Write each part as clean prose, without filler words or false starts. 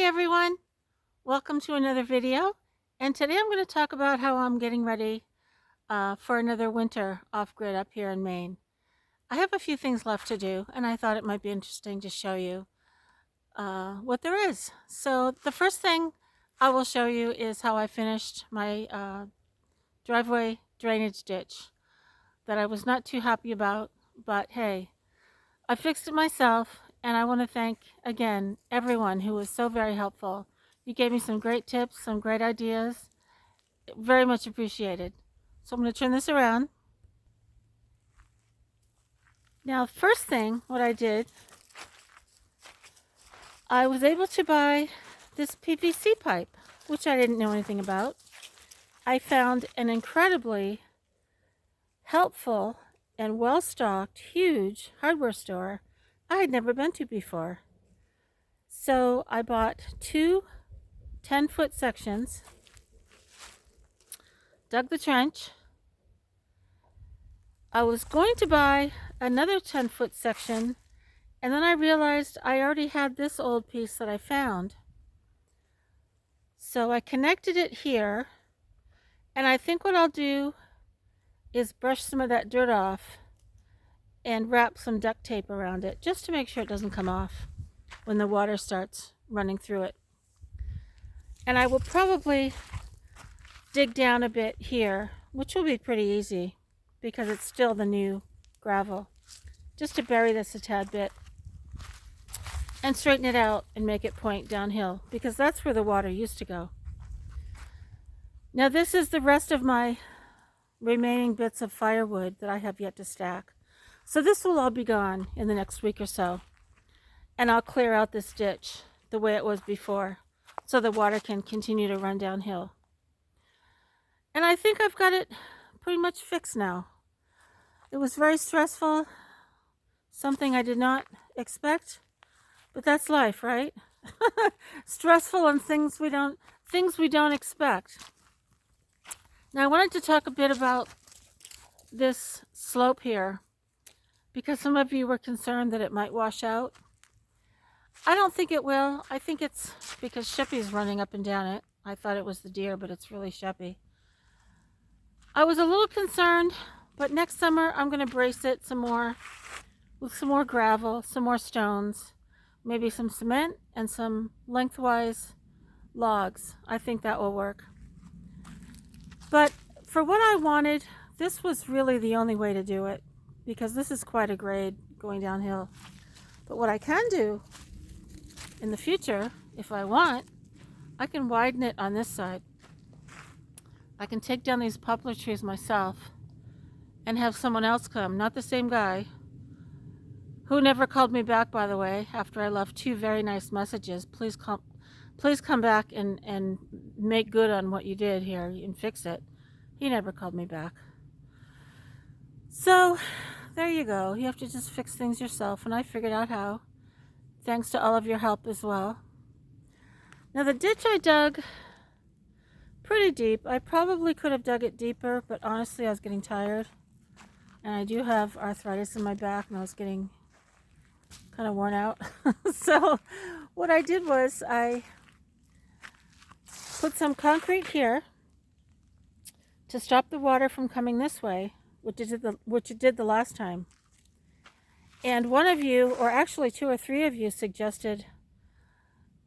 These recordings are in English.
Hi everyone, welcome to another video, and today I'm going to talk about how I'm getting ready for another winter off-grid up here in Maine. I have a few things left to do, and I thought it might be interesting to show you what there is. So the first thing I will show you is how I finished my driveway drainage ditch that I was not too happy about, but hey, I fixed it myself, and I want to thank, again, everyone who was so very helpful. You gave me some great tips, some great ideas. Very much appreciated. So I'm going to turn this around. Now, first thing, what I did, I was able to buy this PVC pipe, which I didn't know anything about. I found an incredibly helpful and well-stocked, huge hardware store I had never been to before. So I bought two 10-foot sections, dug the trench. I was going to buy another 10-foot section, and then I realized I already had this old piece that I found. So I connected it here, and I think what I'll do is brush some of that dirt off and wrap some duct tape around it, just to make sure it doesn't come off when the water starts running through it. And I will probably dig down a bit here, which will be pretty easy because it's still the new gravel, just to bury this a tad bit and straighten it out and make it point downhill, because that's where the water used to go. Now this is the rest of my remaining bits of firewood that I have yet to stack. So this will all be gone in the next week or so, and I'll clear out this ditch the way it was before so the water can continue to run downhill. And I think I've got it pretty much fixed now. It was very stressful, something I did not expect, but that's life, right? Stressful and things we don't expect. Now I wanted to talk a bit about this slope here, because some of you were concerned that it might wash out. I don't think it will. I think it's because Sheppy's running up and down it. I thought it was the deer, but it's really Sheppy. I was a little concerned, but next summer I'm going to brace it some more with some more gravel, some more stones, maybe some cement and some lengthwise logs. I think that will work. But for what I wanted, this was really the only way to do it, because this is quite a grade going downhill. But what I can do in the future, if I want, I can widen it on this side. I can take down these poplar trees myself and have someone else come, not the same guy, who never called me back, by the way, after I left two very nice messages. Please come back and make good on what you did here and fix it. He never called me back. So there you go. You have to just fix things yourself, and I figured out how, thanks to all of your help as well. Now the ditch I dug pretty deep. I probably could have dug it deeper, but honestly I was getting tired, and I do have arthritis in my back, and I was getting kind of worn out. So what I did was I put some concrete here to stop the water from coming this way, which it did the last time. And one of you, or actually two or three of you, suggested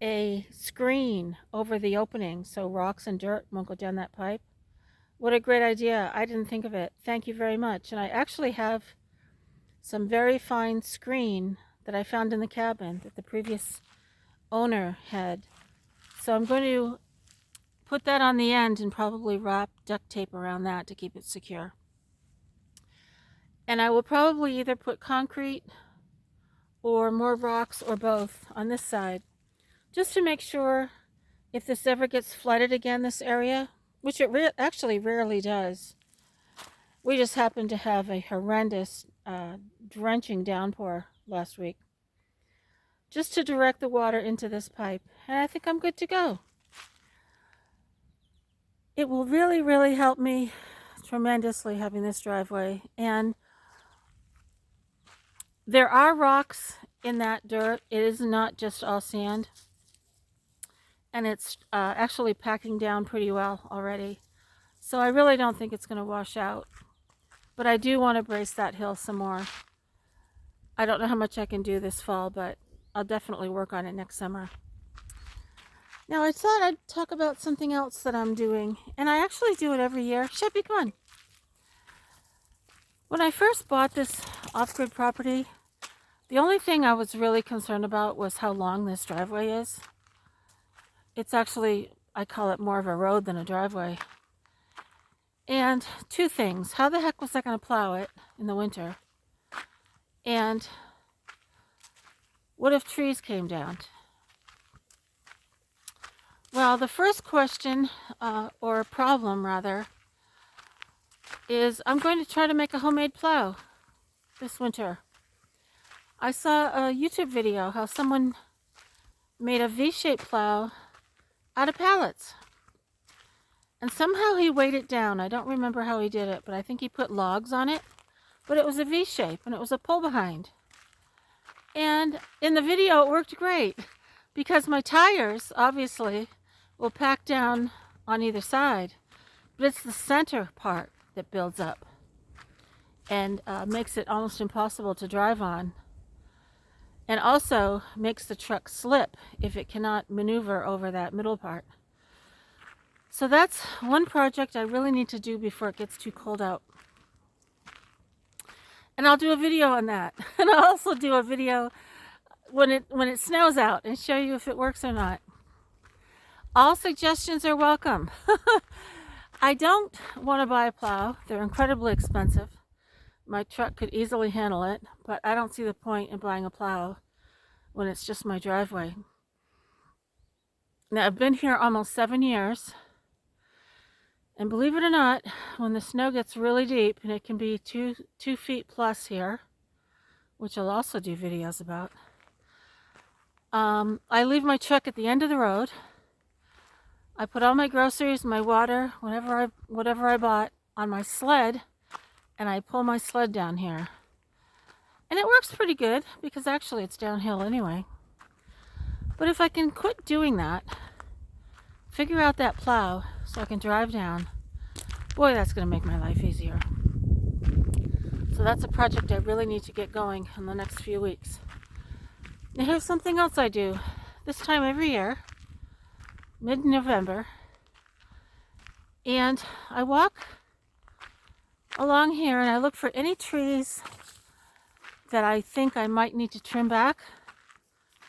a screen over the opening so rocks and dirt won't go down that pipe. What a great idea. I didn't think of it. Thank you very much. And I actually have some very fine screen that I found in the cabin that the previous owner had. So I'm going to put that on the end and probably wrap duct tape around that to keep it secure. And I will probably either put concrete or more rocks or both on this side, just to make sure if this ever gets flooded again, this area, which it actually rarely does. We just happened to have a horrendous drenching downpour last week, just to direct the water into this pipe, and I think I'm good to go. It will really, really help me tremendously having this driveway. And there are rocks in that dirt. It is not just all sand. and it's actually packing down pretty well already. So I really don't think it's going to wash out. But I do want to brace that hill some more. I don't know how much I can do this fall, but I'll definitely work on it next summer. Now I thought I'd talk about something else that I'm doing, and I actually do it every year. Shippy, come on. When I first bought this off-grid property, the only thing I was really concerned about was how long this driveway is. It's actually, I call it more of a road than a driveway. And two things. How the heck was I going to plow it in the winter? And what if trees came down? Well, the first question, or problem rather, is I'm going to try to make a homemade plow this winter. I saw a YouTube video how someone made a V-shaped plow out of pallets. And somehow he weighed it down. I don't remember how he did it, but I think he put logs on it. But it was a V-shape, and it was a pull behind. And in the video, it worked great, because my tires, obviously, will pack down on either side. But it's the center part that builds up and makes it almost impossible to drive on. And also makes the truck slip if it cannot maneuver over that middle part. So that's one project I really need to do before it gets too cold out. And I'll do a video on that. And I'll also do a video when it snows out and show you if it works or not. All suggestions are welcome. I don't want to buy a plow. They're incredibly expensive. My truck could easily handle it, but I don't see the point in buying a plow when it's just my driveway. Now, I've been here almost 7 years. And believe it or not, when the snow gets really deep, and it can be 2 feet plus here, which I'll also do videos about, I leave my truck at the end of the road. I put all my groceries, my water, whatever I bought on my sled, and I pull my sled down here. And it works pretty good, because actually it's downhill anyway. But if I can quit doing that, figure out that plow so I can drive down, boy, that's going to make my life easier. So that's a project I really need to get going in the next few weeks. Now here's something else I do. This time every year, mid-November, and I walk along here and I look for any trees that I think I might need to trim back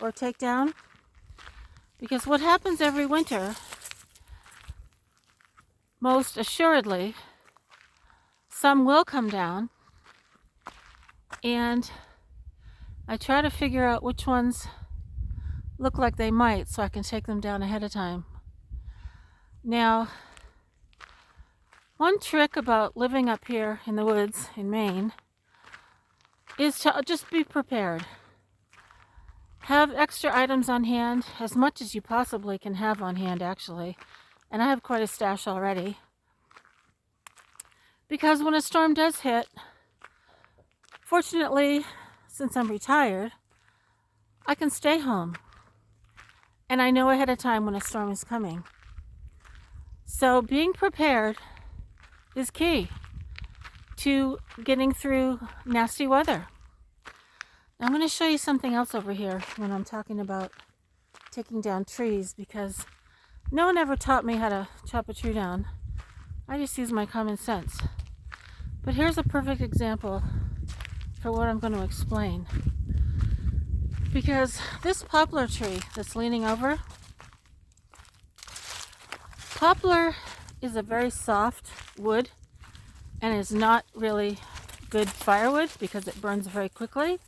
or take down. Because what happens every winter, most assuredly, some will come down, and I try to figure out which ones look like they might so I can take them down ahead of time. Now, one trick about living up here in the woods in Maine is to just be prepared. Have extra items on hand, as much as you possibly can have on hand, actually. And I have quite a stash already. Because when a storm does hit, fortunately, since I'm retired, I can stay home. And I know ahead of time when a storm is coming. So being prepared is key to getting through nasty weather. I'm going to show you something else over here when I'm talking about taking down trees, because no one ever taught me how to chop a tree down. I just use my common sense. But here's a perfect example for what I'm going to explain. Because this poplar tree that's leaning over, poplar is a very soft wood and is not really good firewood because it burns very quickly.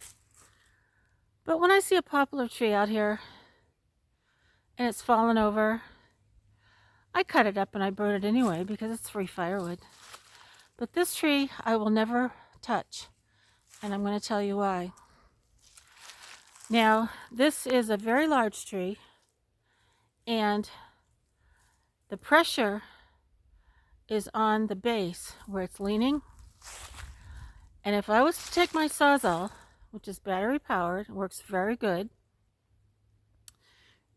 But when I see a poplar tree out here and it's fallen over, I cut it up and I burn it anyway because it's free firewood. But this tree I will never touch, and I'm going to tell you why. Now, this is a very large tree, and the pressure is on the base where it's leaning. And if I was to take my Sawzall, which is battery powered, works very good,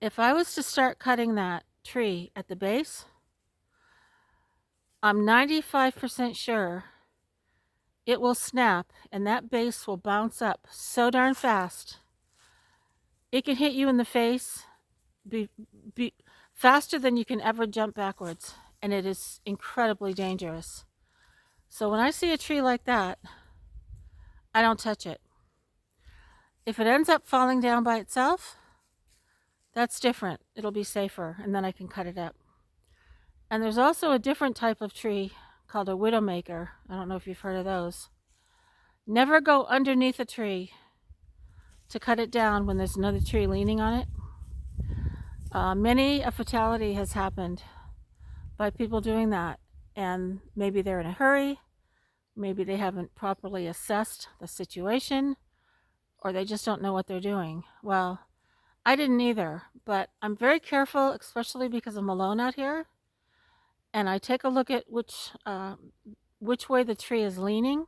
If I was to start cutting that tree at the base, I'm 95% sure it will snap and that base will bounce up so darn fast. It can hit you in the face be faster than you can ever jump backwards, and it is incredibly dangerous. So when I see a tree like that, I don't touch it. If it ends up falling down by itself, that's different. It'll be safer, and then I can cut it up. And there's also a different type of tree called a widowmaker. I don't know if you've heard of those. Never go underneath a tree to cut it down when there's another tree leaning on it. Many a fatality has happened by people doing that, and maybe they're in a hurry, maybe they haven't properly assessed the situation, or they just don't know what they're doing. Well, I didn't either, but I'm very careful, especially because I'm alone out here, and I take a look at which way the tree is leaning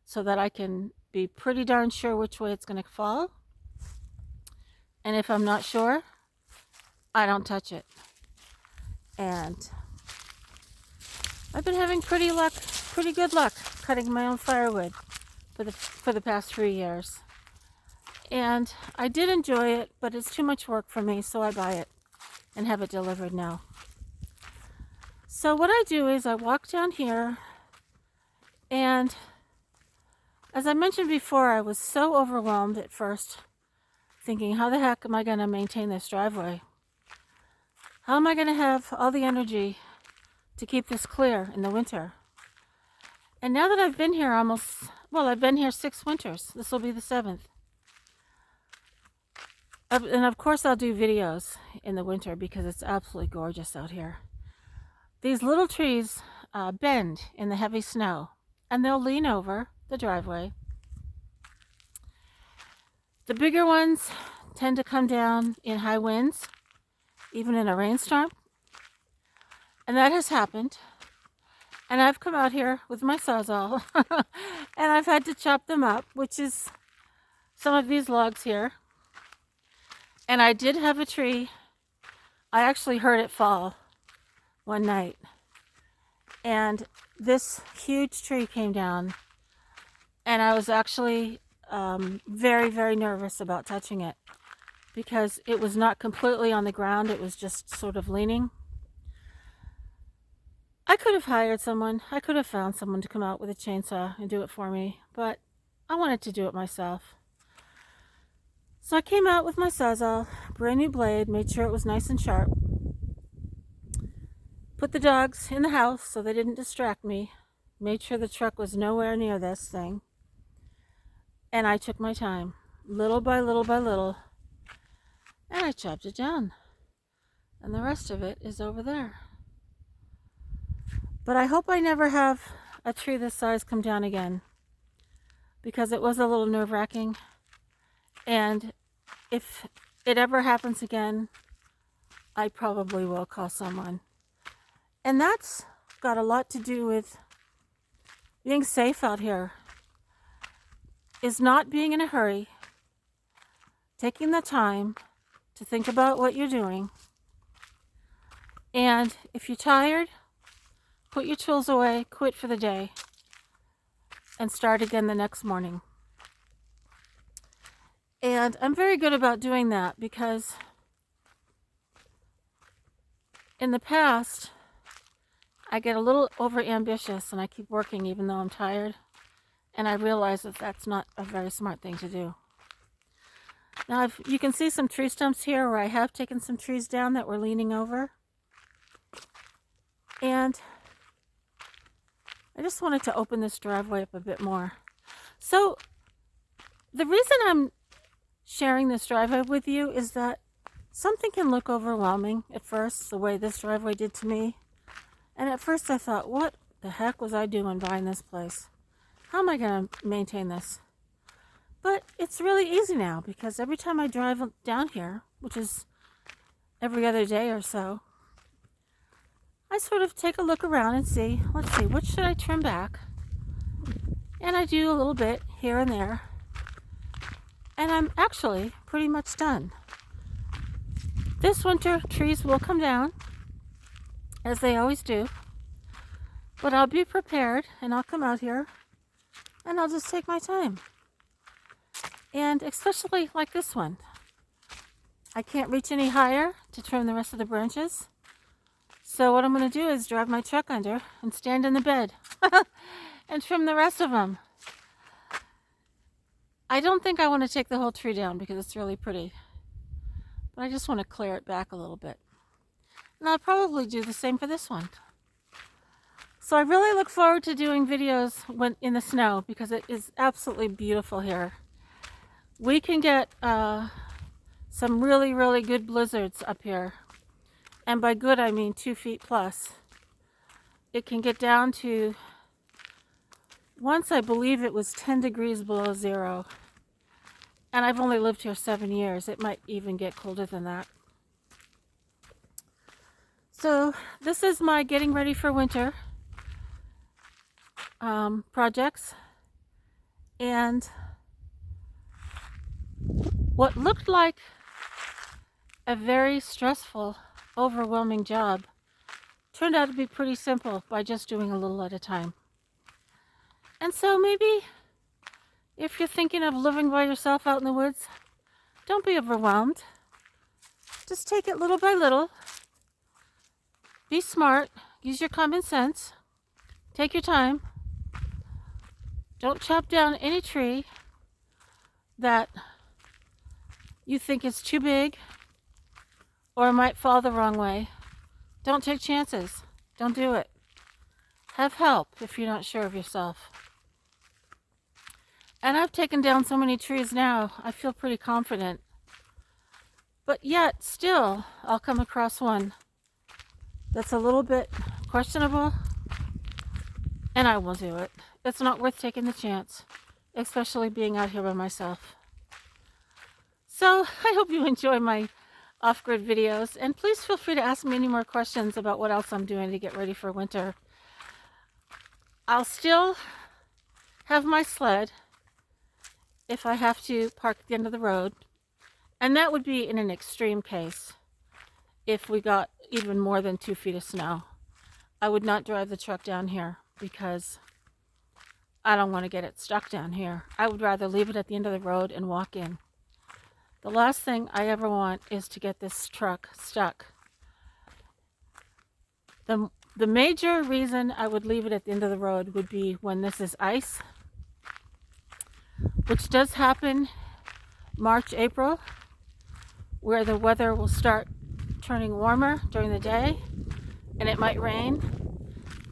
so that I can be pretty darn sure which way it's going to fall. And if I'm not sure, I don't touch it. And I've been having pretty good luck cutting my own firewood for the past 3 years. And I did enjoy it, but it's too much work for me, so I buy it and have it delivered now. So what I do is I walk down here, and as I mentioned before, I was so overwhelmed at first, thinking, how the heck am I going to maintain this driveway? How am I going to have all the energy to keep this clear in the winter? And now that I've been here I've been here 6 winters. This will be the 7th. And of course I'll do videos in the winter because it's absolutely gorgeous out here. These little trees bend in the heavy snow, and they'll lean over the driveway. The bigger ones tend to come down in high winds, even in a rainstorm. And that has happened. And I've come out here with my Sawzall and I've had to chop them up, which is some of these logs here. And I did have a tree. I actually heard it fall one night. And this huge tree came down, and I was actually very, very nervous about touching it because it was not completely on the ground. It was just sort of leaning. I could have hired someone. I could have found someone to come out with a chainsaw and do it for me, but I wanted to do it myself. So I came out with my Sawzall, brand new blade, made sure it was nice and sharp. Put the dogs in the house so they didn't distract me. Made sure the truck was nowhere near this thing. And I took my time, little by little by little, and I chopped it down. And the rest of it is over there. But I hope I never have a tree this size come down again, because it was a little nerve-wracking. And if it ever happens again, I probably will call someone. And that's got a lot to do with being safe out here, is not being in a hurry, taking the time to think about what you're doing. And if you're tired, put your tools away, quit for the day, and start again the next morning. And I'm very good about doing that because in the past, I get a little over-ambitious and I keep working even though I'm tired. And I realize that that's not a very smart thing to do. Now, you can see some tree stumps here where I have taken some trees down that were leaning over. And I just wanted to open this driveway up a bit more. So the reason I'm sharing this driveway with you is that something can look overwhelming at first, the way this driveway did to me. And at first I thought, what the heck was I doing buying this place? How am I going to maintain this? But it's really easy now because every time I drive down here, which is every other day or so, I sort of take a look around and see, let's see, what should I trim back? And I do a little bit here and there. And I'm actually pretty much done. This winter, trees will come down, as they always do. But I'll be prepared, and I'll come out here, and I'll just take my time. And especially like this one. I can't reach any higher to trim the rest of the branches. So what I'm going to do is drive my truck under and stand in the bed and trim the rest of them. I don't think I want to take the whole tree down because it's really pretty. But I just want to clear it back a little bit. And I'll probably do the same for this one. So I really look forward to doing videos when in the snow because it is absolutely beautiful here. We can get some really, really good blizzards up here. And by good, I mean 2 feet plus. It can get down to, once I believe it was 10 degrees below zero. And I've only lived here 7 years. It might even get colder than that. So this is my getting ready for winter projects. And what looked like a very stressful, overwhelming job turned out to be pretty simple by just doing a little at a time. And so maybe if you're thinking of living by yourself out in the woods, don't be overwhelmed. Just take it little by little. Be smart. Use your common sense. Take your time. Don't chop down any tree that you think is too big or might fall the wrong way. Don't take chances. Don't do it. Have help if you're not sure of yourself. And I've taken down so many trees now, I feel pretty confident. But yet, still, I'll come across one that's a little bit questionable, and I will do it. It's not worth taking the chance, especially being out here by myself. So, I hope you enjoy my off-grid videos, and please feel free to ask me any more questions about what else I'm doing to get ready for winter. I'll still have my sled if I have to park at the end of the road, and that would be in an extreme case if we got even more than 2 feet of snow. I would not drive the truck down here because I don't want to get it stuck down here. I would rather leave it at the end of the road and walk in. The last thing I ever want is to get this truck stuck. The major reason I would leave it at the end of the road would be when this is ice, which does happen March, April, where the weather will start turning warmer during the day and it might rain,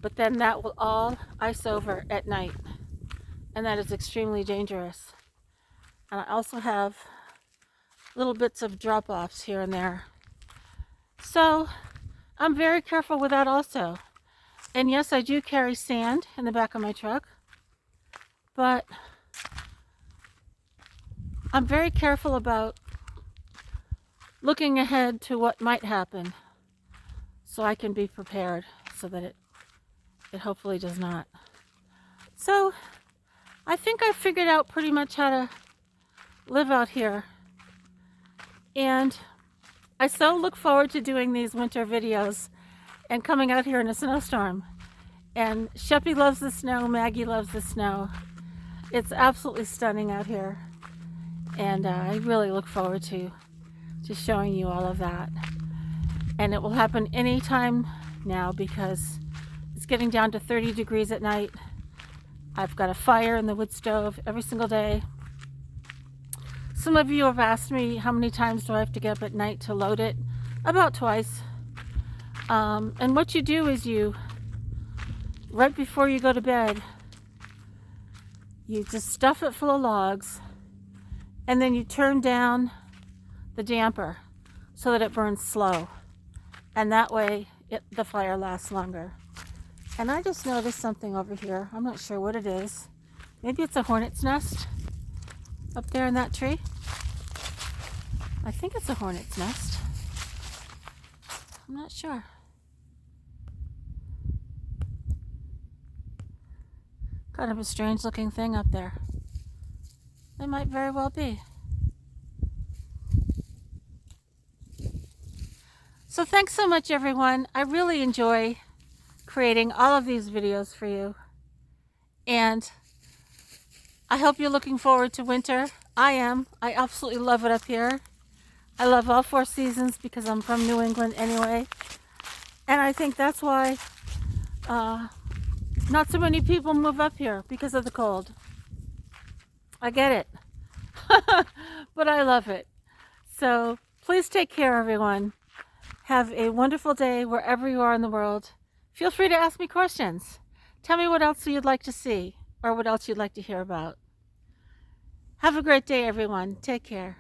but then that will all ice over at night, and that is extremely dangerous. And I also have little bits of drop-offs here and there. So I'm very careful with that also. And yes, I do carry sand in the back of my truck, but I'm very careful about looking ahead to what might happen so I can be prepared so that it hopefully does not. So I think I figured out pretty much how to live out here. And I so look forward to doing these winter videos and coming out here in a snowstorm. And Sheppy loves the snow, Maggie loves the snow. It's absolutely stunning out here. And I really look forward to showing you all of that. And it will happen anytime now because it's getting down to 30 degrees at night. I've got a fire in the wood stove every single day. Some of you have asked me how many times do I have to get up at night to load it? About twice. And what you do is right before you go to bed, you just stuff it full of logs, and then you turn down the damper so that it burns slow. And that way the fire lasts longer. And I just noticed something over here. I'm not sure what it is. Maybe it's a hornet's nest up there in that tree. I think it's a hornet's nest. I'm not sure. Kind of a strange looking thing up there. It might very well be. So thanks so much, everyone. I really enjoy creating all of these videos for you. And I hope you're looking forward to winter. I am. I absolutely love it up here. I love all 4 seasons because I'm from New England anyway. And I think that's why not so many people move up here, because of the cold. I get it. But I love it. So please take care, everyone. Have a wonderful day wherever you are in the world. Feel free to ask me questions. Tell me what else you'd like to see or what else you'd like to hear about. Have a great day, everyone. Take care.